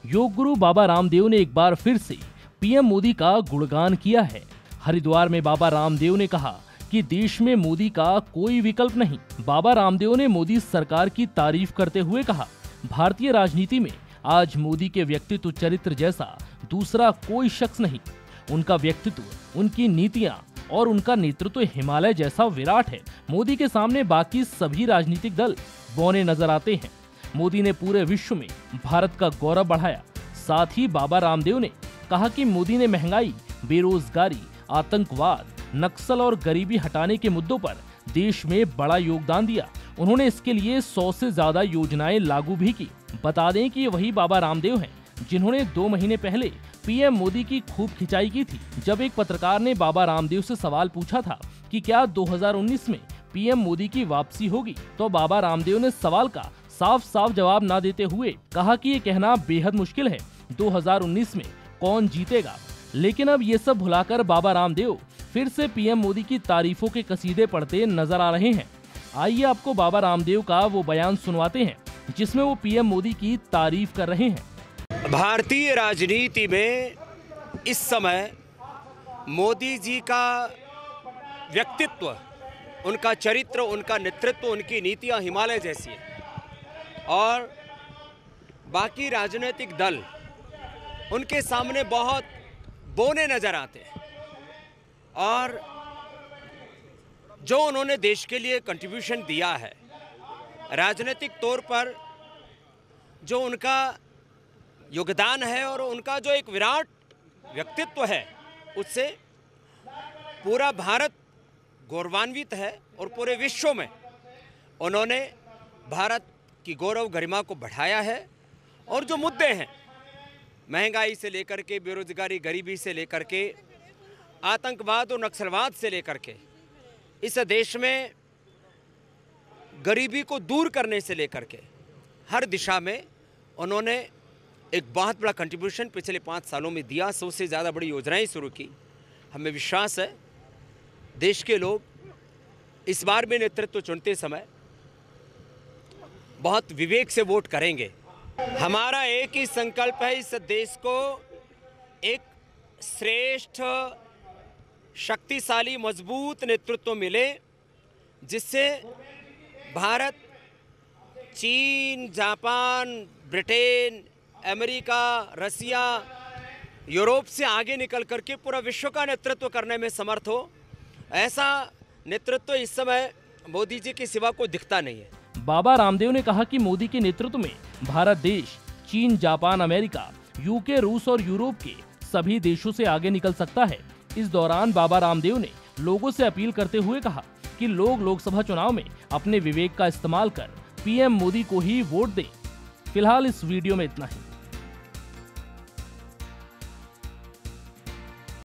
योग गुरु बाबा रामदेव ने एक बार फिर से पीएम मोदी का गुणगान किया है। हरिद्वार में बाबा रामदेव ने कहा कि देश में मोदी का कोई विकल्प नहीं। बाबा रामदेव ने मोदी सरकार की तारीफ करते हुए कहा, भारतीय राजनीति में आज मोदी के व्यक्तित्व चरित्र जैसा दूसरा कोई शख्स नहीं। उनका व्यक्तित्व, उनकी नीतियां और उनका नेतृत्व हिमालय जैसा विराट है। मोदी के सामने बाकी सभी राजनीतिक दल बौने नजर आते हैं। मोदी ने पूरे विश्व में भारत का गौरव बढ़ाया। साथ ही बाबा रामदेव ने कहा कि मोदी ने महंगाई, बेरोजगारी, आतंकवाद, नक्सल और गरीबी हटाने के मुद्दों पर देश में बड़ा योगदान दिया। उन्होंने इसके लिए 100 से ज्यादा योजनाएं लागू भी की। बता दें कि ये वही बाबा रामदेव हैं जिन्होंने 2 महीने पहले पीएम मोदी की खूब खिंचाई की थी। जब एक पत्रकार ने बाबा रामदेव से सवाल पूछा था कि क्या 2019 में पीएम मोदी की वापसी होगी, तो बाबा रामदेव ने सवाल का साफ साफ जवाब न देते हुए कहा कि ये कहना बेहद मुश्किल है, 2019 में कौन जीतेगा। लेकिन अब ये सब भुलाकर बाबा रामदेव फिर से पीएम मोदी की तारीफों के कसीदे पढ़ते नजर आ रहे हैं। आइए आपको बाबा रामदेव का वो बयान सुनवाते हैं जिसमें वो पीएम मोदी की तारीफ कर रहे हैं। भारतीय राजनीति में इस समय मोदी जी का व्यक्तित्व, उनका चरित्र, उनका नेतृत्व, उनकी नीतियां हिमालय जैसी हैं और बाकी राजनीतिक दल उनके सामने बहुत बौने नजर आते हैं। और जो उन्होंने देश के लिए कंट्रीब्यूशन दिया है, राजनीतिक तौर पर जो उनका योगदान है और उनका जो एक विराट व्यक्तित्व है, उससे पूरा भारत गौरवान्वित है और पूरे विश्व में उन्होंने भारत की गौरव गरिमा को बढ़ाया है। और जो मुद्दे हैं, महंगाई से लेकर के बेरोजगारी, गरीबी से लेकर के आतंकवाद और नक्सलवाद से लेकर के इस देश में गरीबी को दूर करने से लेकर के हर दिशा में उन्होंने एक बहुत बड़ा कंट्रीब्यूशन पिछले 5 सालों में दिया। 100 से ज़्यादा बड़ी योजनाएं शुरू की। हमें विश्वास है देश के लोग इस बार में नेतृत्व चुनते समय बहुत विवेक से वोट करेंगे। हमारा एक ही संकल्प है, इस देश को एक श्रेष्ठ, शक्तिशाली, मजबूत नेतृत्व मिले, जिससे भारत चीन, जापान, ब्रिटेन, अमेरिका, रसिया, यूरोप से आगे निकल करके पूरा विश्व का नेतृत्व करने में समर्थ हो। ऐसा नेतृत्व इस समय मोदी जी के सिवा कोई दिखता नहीं है। बाबा रामदेव ने कहा कि मोदी के नेतृत्व में भारत देश चीन, जापान, अमेरिका, यूके, रूस और यूरोप के सभी देशों से आगे निकल सकता है। इस दौरान बाबा रामदेव ने लोगों से अपील करते हुए कहा कि लोग लोकसभा चुनाव में अपने विवेक का इस्तेमाल कर पीएम मोदी को ही वोट दें। फिलहाल इस वीडियो में इतना ही।